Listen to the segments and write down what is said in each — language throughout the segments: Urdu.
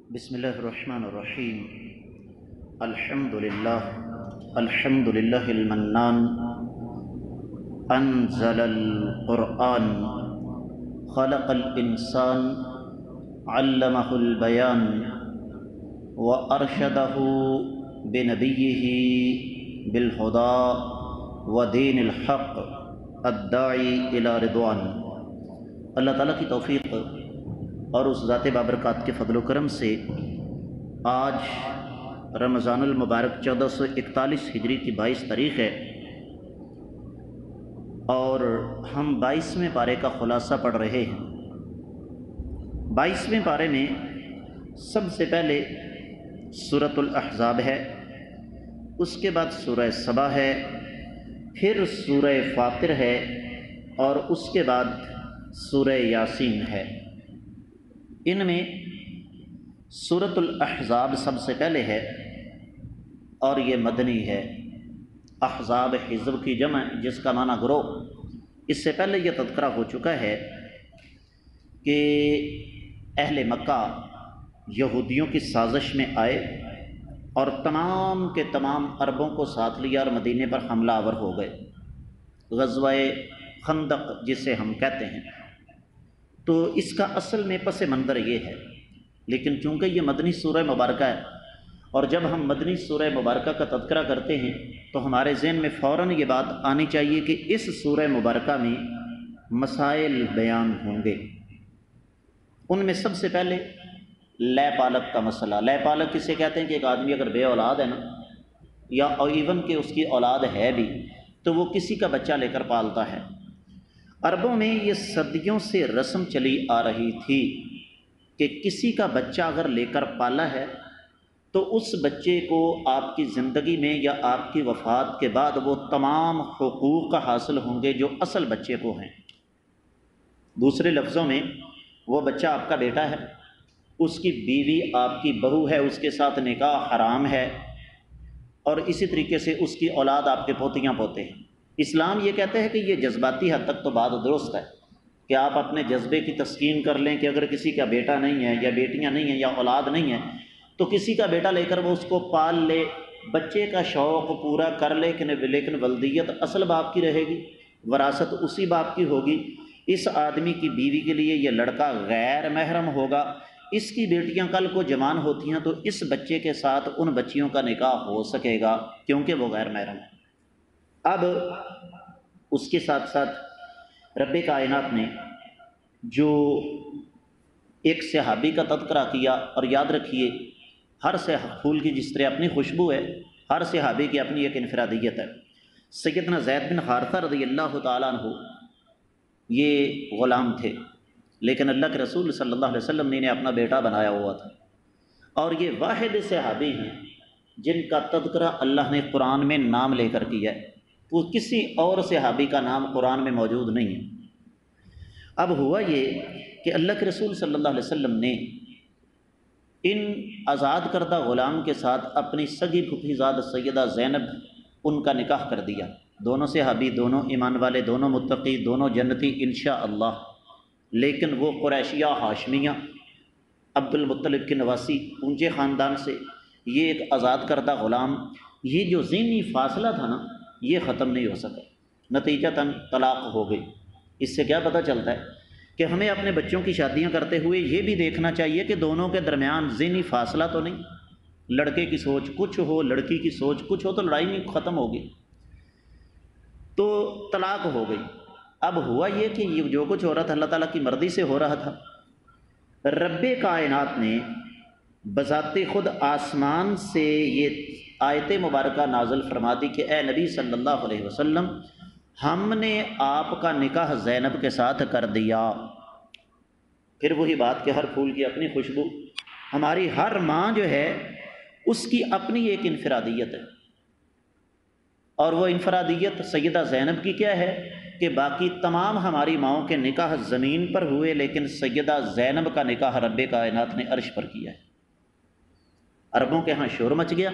بسم الله الرحمن الرحيم. الحمد لله المنان أنزل القرآن خلق الإنسان علمه البيان وأرشده بنبيه بالهدى ودين الحق الداعي إلى رضوان. اللہ تعالیٰ کی توفیق اور اس ذات بابرکات کے فضل و کرم سے آج رمضان المبارک 1441 ہجری کی 22 تاریخ ہے اور ہم 22ویں پارے کا خلاصہ پڑھ رہے ہیں. 22ویں پارے میں سب سے پہلے سورۃ الاحزاب ہے، اس کے بعد سورہ سبا ہے، پھر سورہ فاطر ہے اور اس کے بعد سورہ یاسین ہے. ان میں سورۃ الاحزاب سب سے پہلے ہے اور یہ مدنی ہے. احزاب حزب کی جمع جس کا معنی گروہ. اس سے پہلے یہ تذکرہ ہو چکا ہے کہ اہل مکہ یہودیوں کی سازش میں آئے اور تمام کے تمام عربوں کو ساتھ لیا اور مدینے پر حملہ آور ہو گئے. غزوہ خندق جسے ہم کہتے ہیں. تو اس کا اصل میں پس منظر یہ ہے، لیکن چونکہ یہ مدنی سورہ مبارکہ ہے اور جب ہم مدنی سورہ مبارکہ کا تذکرہ کرتے ہیں تو ہمارے ذہن میں فوراً یہ بات آنی چاہیے کہ اس سورہ مبارکہ میں مسائل بیان ہوں گے. ان میں سب سے پہلے لے پالک کا مسئلہ. لے پالک کسے کہتے ہیں کہ ایک آدمی اگر بے اولاد ہے نا، یا ایون کہ اس کی اولاد ہے بھی تو وہ کسی کا بچہ لے کر پالتا ہے. عربوں میں یہ صدیوں سے رسم چلی آ رہی تھی کہ کسی کا بچہ اگر لے کر پالا ہے تو اس بچے کو آپ کی زندگی میں یا آپ کی وفات کے بعد وہ تمام حقوق حاصل ہوں گے جو اصل بچے کو ہیں. دوسرے لفظوں میں وہ بچہ آپ کا بیٹا ہے، اس کی بیوی آپ کی بہو ہے، اس کے ساتھ نکاح حرام ہے، اور اسی طریقے سے اس کی اولاد آپ کے پوتیاں پوتے ہیں. اسلام یہ کہتا ہے کہ یہ جذباتی حد تک تو بات درست ہے کہ آپ اپنے جذبے کی تسکین کر لیں کہ اگر کسی کا بیٹا نہیں ہے یا بیٹیاں نہیں ہیں یا اولاد نہیں ہے تو کسی کا بیٹا لے کر وہ اس کو پال لے، بچے کا شوق پورا کر لے، لیکن ولدیت اصل باپ کی رہے گی، وراثت اسی باپ کی ہوگی. اس آدمی کی بیوی کے لیے یہ لڑکا غیر محرم ہوگا. اس کی بیٹیاں کل کو جوان ہوتی ہیں تو اس بچے کے ساتھ ان بچیوں کا نکاح ہو سکے گا کیونکہ وہ غیر محرم ہے. اب اس کے ساتھ ساتھ رب کائنات نے جو ایک صحابی کا تذکرہ کیا، اور یاد رکھیے ہر پھول کی جس طرح اپنی خوشبو ہے، ہر صحابی کی اپنی ایک انفرادیت ہے. سیدنا زید بن حارثہ رضی اللہ تعالیٰ عنہ یہ غلام تھے، لیکن اللہ کے رسول صلی اللہ علیہ وسلم نے انہیں اپنا بیٹا بنایا ہوا تھا، اور یہ واحد صحابی ہیں جن کا تذکرہ اللہ نے قرآن میں نام لے کر کیا ہے. وہ کسی اور صحابی کا نام قرآن میں موجود نہیں ہے. اب ہوا یہ کہ اللہ کے رسول صلی اللہ علیہ وسلم نے ان آزاد کردہ غلام کے ساتھ اپنی سگی پھوپھی زاد سیدہ زینب ان کا نکاح کر دیا. دونوں صحابی، دونوں ایمان والے، دونوں متقی، دونوں جنتی انشاءاللہ. لیکن وہ قریشیہ ہاشمیہ عبد المطلب کے نواسی اونچے خاندان سے یہ ایک آزاد کردہ غلام، یہ جو ذہنی فاصلہ تھا نا یہ ختم نہیں ہو سکا. نتیجتاً طلاق ہو گئی. اس سے کیا پتہ چلتا ہے کہ ہمیں اپنے بچوں کی شادیاں کرتے ہوئے یہ بھی دیکھنا چاہیے کہ دونوں کے درمیان ذہنی فاصلہ تو نہیں. لڑکے کی سوچ کچھ ہو، لڑکی کی سوچ کچھ ہو تو لڑائی نہیں ختم ہوگی. تو طلاق ہو گئی. اب ہوا یہ کہ یہ جو کچھ ہو رہا تھا اللہ تعالیٰ کی مرضی سے ہو رہا تھا. رب کائنات نے بذات خود آسمان سے یہ آیت مبارکہ نازل فرما دی کہ اے نبی صلی اللہ علیہ وسلم، ہم نے آپ کا نکاح زینب کے ساتھ کر دیا. پھر وہی بات کہ ہر پھول کی اپنی خوشبو. ہماری ہر ماں جو ہے اس کی اپنی ایک انفرادیت ہے، اور وہ انفرادیت سیدہ زینب کی کیا ہے کہ باقی تمام ہماری ماؤں کے نکاح زمین پر ہوئے لیکن سیدہ زینب کا نکاح رب کائنات نے عرش پر کیا ہے. عربوں کے ہاں شور مچ گیا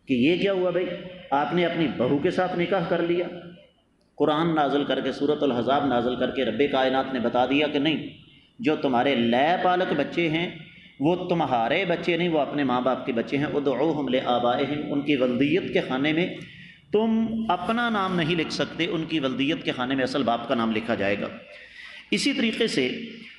کہ یہ کیا ہوا بھائی، آپ نے اپنی بہو کے ساتھ نکاح کر لیا. قرآن نازل کر کے سورۃ الاحزاب نازل کر کے رب کائنات نے بتا دیا کہ نہیں، جو تمہارے لے پالک بچے ہیں وہ تمہارے بچے نہیں، وہ اپنے ماں باپ کے بچے ہیں۔ ادعوہم لآبائہم، ان کی ولدیت کے خانے میں تم اپنا نام نہیں لکھ سکتے، ان کی ولدیت کے خانے میں اصل باپ کا نام لکھا جائے گا۔ اسی طریقے سے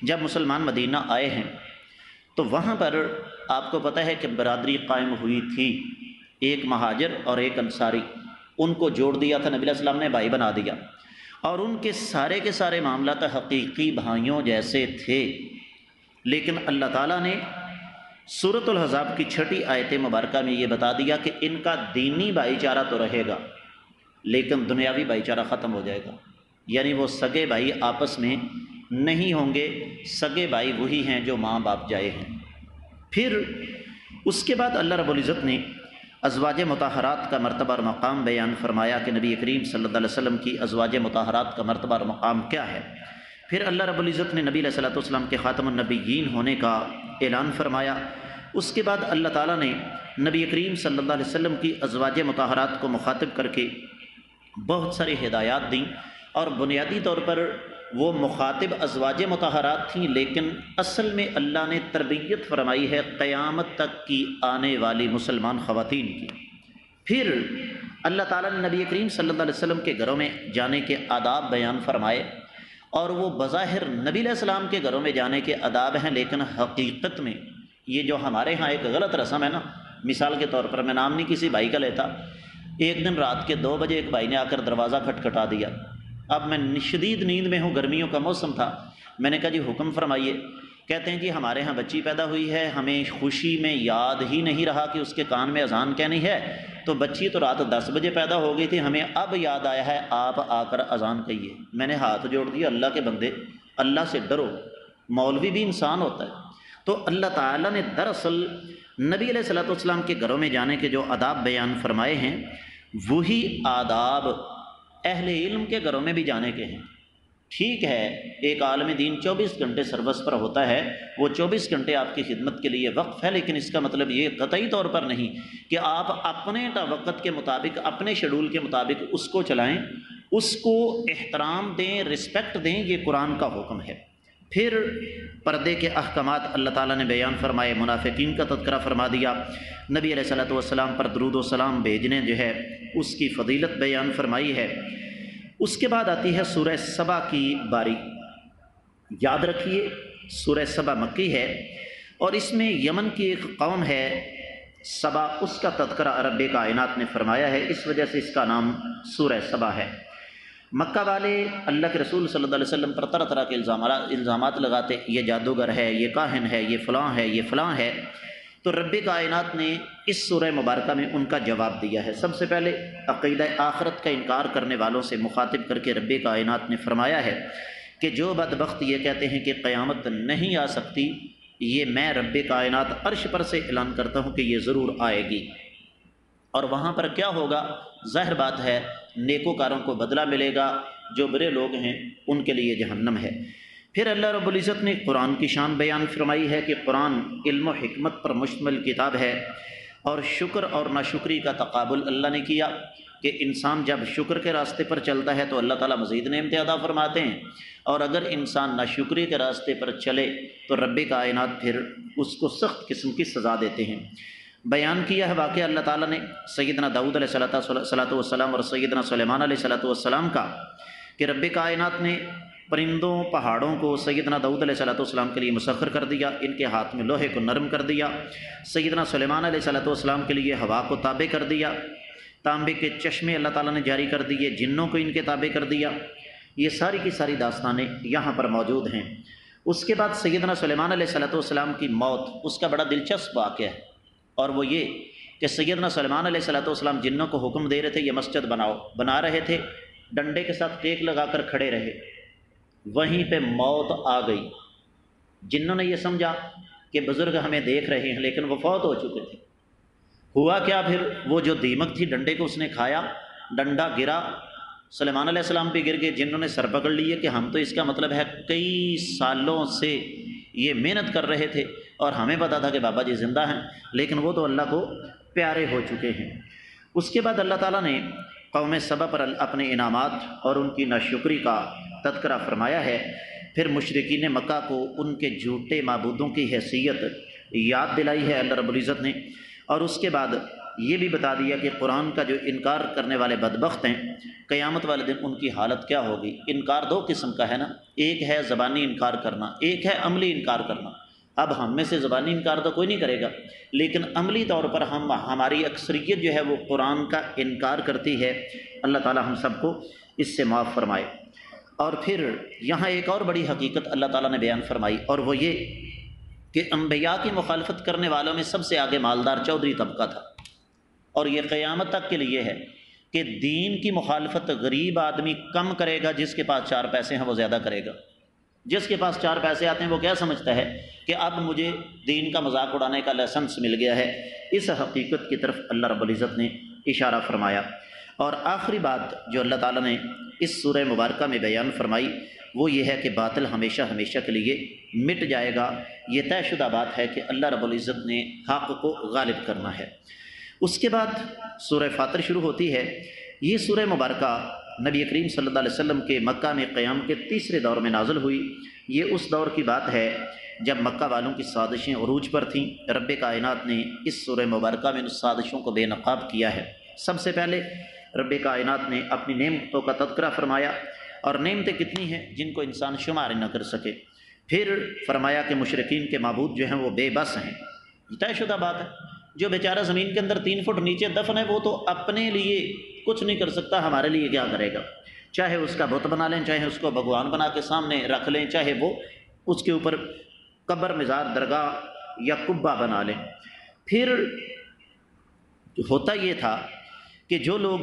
جب مسلمان مدینہ آئے ہیں تو وہاں پر آپ کو پتہ ہے کہ برادری قائم ہوئی تھی، ایک مہاجر اور ایک انصاری، ان کو جوڑ دیا تھا نبی علیہ السلام نے، بھائی بنا دیا، اور ان کے سارے معاملات حقیقی بھائیوں جیسے تھے۔ لیکن اللہ تعالیٰ نے سورۃ الحزاب کی 6 آیت مبارکہ میں یہ بتا دیا کہ ان کا دینی بھائی چارہ تو رہے گا لیکن دنیاوی بھائی چارہ ختم ہو جائے گا، یعنی وہ سگے بھائی آپس میں نہیں ہوں گے، سگے بھائی وہی ہیں جو ماں باپ جائے ہیں۔ پھر اس کے بعد اللہ رب العزت نے ازواج مطہرات کا مرتبہ اور مقام بیان فرمایا کہ نبی کریم صلی اللہ علیہ وسلم کی ازواج مطہرات کا مرتبہ اور مقام کیا ہے۔ پھر اللہ رب العزت نے نبی علیہ الصلوۃ والسلام کے خاتم النبیین ہونے کا اعلان فرمایا۔ اس کے بعد اللہ تعالیٰ نے نبی کریم صلی اللہ علیہ وسلم کی ازواج مطہرات کو مخاطب کر کے بہت ساری ہدایات دیں، اور بنیادی طور پر وہ مخاطب ازواج مطہرات تھیں، لیکن اصل میں اللہ نے تربیت فرمائی ہے قیامت تک کی آنے والی مسلمان خواتین کی۔ پھر اللہ تعالیٰ نے نبی کریم صلی اللہ علیہ وسلم کے گھروں میں جانے کے آداب بیان فرمائے، اور وہ بظاہر نبی علیہ السلام کے گھروں میں جانے کے آداب ہیں، لیکن حقیقت میں یہ جو ہمارے ہاں ایک غلط رسم ہے نا، مثال کے طور پر میں نام نہیں کسی بھائی کا لیتا، ایک دن رات کے 2 بجے ایک بھائی نے آ کر دروازہ کھٹکھٹا دیا۔ اب میں شدید نیند میں ہوں، گرمیوں کا موسم تھا، میں نے کہا جی حکم فرمائیے۔ کہتے ہیں جی ہمارے ہاں بچی پیدا ہوئی ہے، ہمیں خوشی میں یاد ہی نہیں رہا کہ اس کے کان میں اذان کہنی ہے، تو بچی تو رات 10 بجے پیدا ہو گئی تھی، ہمیں اب یاد آیا ہے، آپ آ کر اذان کہیے۔ میں نے ہاتھ جوڑ دیا، اللہ کے بندے اللہ سے ڈرو، مولوی بھی انسان ہوتا ہے۔ تو اللہ تعالیٰ نے دراصل نبی علیہ الصلوۃ والسلام کے گھروں میں جانے کے جو آداب بیان فرمائے ہیں، وہی آداب اہل علم کے گھروں میں بھی جانے کے ہیں۔ ٹھیک ہے ایک عالم دین 24 گھنٹے سروس پر ہوتا ہے، وہ 24 گھنٹے آپ کی خدمت کے لیے وقف ہے، لیکن اس کا مطلب یہ قطعی طور پر نہیں کہ آپ اپنے وقت کے مطابق، اپنے شیڈول کے مطابق اس کو چلائیں، اس کو احترام دیں، رسپیکٹ دیں، یہ قرآن کا حکم ہے۔ پھر پردے کے احکامات اللہ تعالیٰ نے بیان فرمائے، منافقین کا تذکرہ فرما دیا، نبی علیہ الصلوۃ والسلام پر درود و سلام بھیجنے جو ہے اس کی فضیلت بیان فرمائی ہے۔ اس کے بعد آتی ہے سورہ سبا کی باری۔ یاد رکھیے سورہ سبا مکی ہے، اور اس میں یمن کی ایک قوم ہے سبا، اس کا تذکرہ رب کائنات نے فرمایا ہے، اس وجہ سے اس کا نام سورہ سبا ہے۔ مکہ والے اللہ کے رسول صلی اللہ علیہ وسلم پر طرح طرح کے الزامات لگاتے، یہ جادوگر ہے، یہ کاہن ہے، یہ فلاں ہے، یہ فلاں ہے۔ تو رب کائنات نے اس سورہ مبارکہ میں ان کا جواب دیا ہے۔ سب سے پہلے عقیدہ آخرت کا انکار کرنے والوں سے مخاطب کر کے رب کائنات نے فرمایا ہے کہ جو بدبخت یہ کہتے ہیں کہ قیامت نہیں آ سکتی، یہ میں رب کائنات عرش پر سے اعلان کرتا ہوں کہ یہ ضرور آئے گی، اور وہاں پر کیا ہوگا، ظاہر بات ہے نیکوکاروں کو بدلہ ملے گا، جو برے لوگ ہیں ان کے لیے جہنم ہے۔ پھر اللہ رب العزت نے قرآن کی شان بیان فرمائی ہے کہ قرآن علم و حکمت پر مشتمل کتاب ہے، اور شکر اور ناشکری کا تقابل اللہ نے کیا کہ انسان جب شکر کے راستے پر چلتا ہے تو اللہ تعالیٰ مزید نعمتیں عطا فرماتے ہیں، اور اگر انسان ناشکری کے راستے پر چلے تو رب کائنات پھر اس کو سخت قسم کی سزا دیتے ہیں۔ بیان کیا ہے واقعہ اللہ تعالیٰ نے سیدنا داؤد علیہ الصلوۃ والسلام اور سیدنا سلیمان علیہ الصلوۃ والسلام کا، کہ رب کائنات نے پرندوں پہاڑوں کو سیدنا داؤد علیہ الصلوۃ والسلام کے لیے مسخر کر دیا، ان کے ہاتھ میں لوہے کو نرم کر دیا۔ سیدنا سلیمان علیہ الصلوۃ والسلام کے لیے ہوا کو تابع کر دیا، تانبے کے چشمے اللہ تعالیٰ نے جاری کر دیے، جنوں کو ان کے تابع کر دیا۔ یہ ساری کی ساری داستانیں یہاں پر موجود ہیں۔ اس کے بعد سیدنا سلیمان علیہ الصلوۃ والسلام کی موت، اس کا بڑا دلچسپ واقعہ ہے، اور وہ یہ کہ سیدنا سلیمان علیہ الصلوۃ والسلام جنوں کو حکم دے رہے تھے یہ مسجد بناؤ، بنا رہے تھے، ڈنڈے کے ساتھ ٹیک لگا کر کھڑے رہے، وہیں پہ موت آ گئی۔ جنوں نے یہ سمجھا کہ بزرگ ہمیں دیکھ رہے ہیں، لیکن وہ فوت ہو چکے تھے۔ ہوا کیا پھر، وہ جو دیمک تھی ڈنڈے کو اس نے کھایا، ڈنڈا گرا، سلیمان علیہ السلام بھی گر گئے۔ جنوں نے سر پکڑ لیے کہ ہم تو اس کا مطلب ہے کئی سالوں سے یہ محنت کر رہے تھے اور ہمیں پتا تھا کہ بابا جی زندہ ہیں، لیکن وہ تو اللہ کو پیارے ہو چکے ہیں۔ اس کے بعد اللہ تعالیٰ نے قوم سبا پر اپنے انعامات اور ان کی ناشکری کا تذکرہ فرمایا ہے۔ پھر مشرکین مکہ کو ان کے جھوٹے معبودوں کی حیثیت یاد دلائی ہے اللہ رب العزت نے، اور اس کے بعد یہ بھی بتا دیا کہ قرآن کا جو انکار کرنے والے بدبخت ہیں قیامت والے دن ان کی حالت کیا ہوگی۔ انکار دو قسم کا ہے نا، ایک ہے زبانی انکار کرنا، ایک ہے عملی انکار کرنا۔ اب ہم میں سے زبانی انکار تو کوئی نہیں کرے گا، لیکن عملی طور پر ہماری اکثریت جو ہے وہ قرآن کا انکار کرتی ہے۔ اللہ تعالی ہم سب کو اس سے معاف فرمائے۔ اور پھر یہاں ایک اور بڑی حقیقت اللہ تعالیٰ نے بیان فرمائی، اور وہ یہ کہ انبیاء کی مخالفت کرنے والوں میں سب سے آگے مالدار چودھری طبقہ تھا، اور یہ قیامت تک کے لیے ہے کہ دین کی مخالفت غریب آدمی کم کرے گا، جس کے پاس 4 پیسے ہیں وہ زیادہ کرے گا۔ جس کے پاس 4 پیسے آتے ہیں وہ کیا سمجھتا ہے کہ اب مجھے دین کا مذاق اڑانے کا لائسنس مل گیا ہے۔ اس حقیقت کی طرف اللہ رب العزت نے اشارہ فرمایا۔ اور آخری بات جو اللہ تعالیٰ نے اس سورہ مبارکہ میں بیان فرمائی وہ یہ ہے کہ باطل ہمیشہ ہمیشہ کے لیے مٹ جائے گا۔ یہ طے شدہ بات ہے کہ اللہ رب العزت نے حق کو غالب کرنا ہے۔ اس کے بعد سورہ فاطر شروع ہوتی ہے۔ یہ سورہ مبارکہ نبی کریم صلی اللہ علیہ وسلم کے مکہ میں قیام کے تیسرے دور میں نازل ہوئی۔ یہ اس دور کی بات ہے جب مکہ والوں کی سازشیں عروج پر تھیں۔ رب کائنات نے اس سورہ مبارکہ میں ان سازشوں کو بے نقاب کیا ہے۔ سب سے پہلے رب کائنات نے اپنی نعمتوں کا تذکرہ فرمایا، اور نعمتیں کتنی ہیں جن کو انسان شمار نہ کر سکے۔ پھر فرمایا کہ مشرکین کے معبود جو ہیں وہ بے بس ہیں۔ طے شدہ بات ہے، جو بیچارہ زمین کے اندر 3 فٹ نیچے دفن ہے وہ تو اپنے لیے کچھ نہیں کر سکتا، ہمارے لیے کیا کرے گا؟ چاہے اس کا بت بنا لیں، چاہے اس کو بھگوان بنا کے سامنے رکھ لیں، چاہے وہ اس کے اوپر قبر مزار درگاہ یا قبہ بنا لیں۔ پھر ہوتا یہ تھا کہ جو لوگ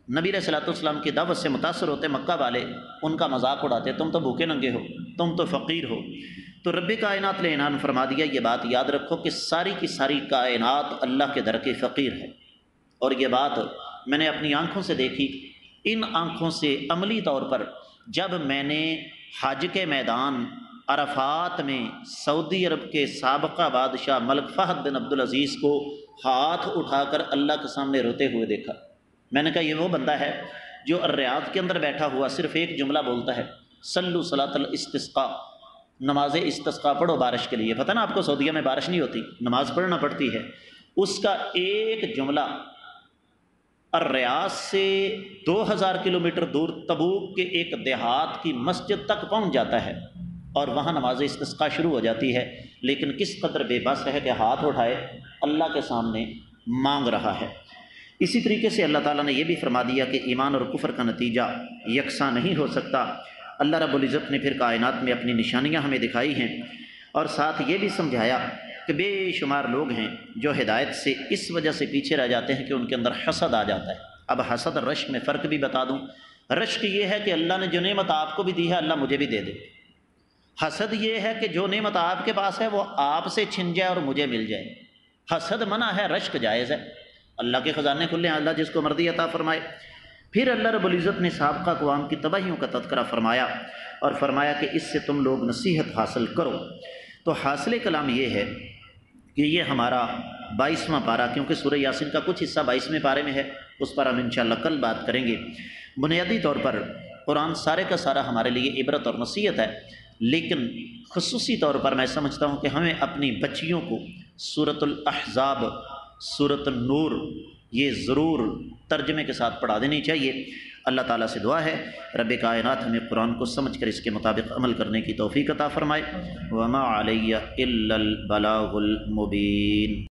نبی علیہ الصلوۃ والسلام کی دعوت سے متاثر ہوتے، مکہ والے ان کا مذاق اڑاتے، تم تو بھوکے ننگے ہو، تم تو فقیر ہو۔ تو رب کائنات نے اعلان فرما دیا، یہ بات یاد رکھو کہ ساری کی ساری کائنات اللہ کے در کے فقیر ہے۔ اور یہ بات میں نے اپنی آنکھوں سے دیکھی۔ ان آنکھوں سے عملی طور پر جب میں نے حج کے میدان عرفات میں سعودی عرب کے سابقہ بادشاہ ملک فہد بن عبدالعزیز کو ہاتھ اٹھا کر اللہ کے سامنے روتے ہوئے دیکھا، میں نے کہا یہ وہ بندہ ہے جو الریاض کے اندر بیٹھا ہوا صرف ایک جملہ بولتا ہے، صلو صلاۃ الاستسقاء، نماز استسقاء پڑھو بارش کے لیے۔ پتہ نا آپ کو سعودیہ میں بارش نہیں ہوتی، نماز پڑھنا پڑتی ہے۔ اس کا ایک جملہ الریاض سے 2000 کلومیٹر دور تبوک کے ایک دیہات کی مسجد تک پہنچ جاتا ہے، اور وہاں نماز استسقاء شروع ہو جاتی ہے۔ لیکن کس قدر بے بس ہے کہ ہاتھ اٹھائے اللہ کے سامنے مانگ رہا ہے۔ اسی طریقے سے اللہ تعالیٰ نے یہ بھی فرما دیا کہ ایمان اور کفر کا نتیجہ یکساں نہیں ہو سکتا۔ اللہ رب العزت نے پھر کائنات میں اپنی نشانیاں ہمیں دکھائی ہیں، اور ساتھ یہ بھی سمجھایا کہ بے شمار لوگ ہیں جو ہدایت سے اس وجہ سے پیچھے رہ جاتے ہیں کہ ان کے اندر حسد آ جاتا ہے۔ اب حسد اور رشک میں فرق بھی بتا دوں۔ رشک یہ ہے کہ اللہ نے جو نعمت آپ کو بھی دی ہے اللہ مجھے بھی دے دے۔ حسد یہ ہے کہ جو نعمت آپ کے پاس ہے وہ آپ سے چھن جائے اور مجھے مل جائے۔ حسد منع ہے، رشک جائز ہے۔ اللہ کے خزانے کھلے ہیں، اللہ جس کو مرضی عطا فرمائے۔ پھر اللہ رب العزت نے سابقہ اقوام کی تباہیوں کا تذکرہ فرمایا، اور فرمایا کہ اس سے تم لوگ نصیحت حاصل کرو۔ تو حاصل کلام یہ ہے کہ یہ ہمارا 22واں پارہ، کیونکہ سورہ یاسین کا کچھ حصہ 22ویں پارے میں ہے، اس پر ہم انشاءاللہ کل بات کریں گے۔ بنیادی طور پر قرآن سارے کا سارا ہمارے لیے عبرت اور نصیحت ہے، لیکن خصوصی طور پر میں سمجھتا ہوں کہ ہمیں اپنی بچیوں کو سورۃ الاحزاب، سورۃ النور یہ ضرور ترجمے کے ساتھ پڑھا دینی چاہیے۔ اللہ تعالیٰ سے دعا ہے رب کائنات ہمیں قرآن کو سمجھ کر اس کے مطابق عمل کرنے کی توفیق عطا فرمائے۔ وما علیہ الا البلاغ المبین۔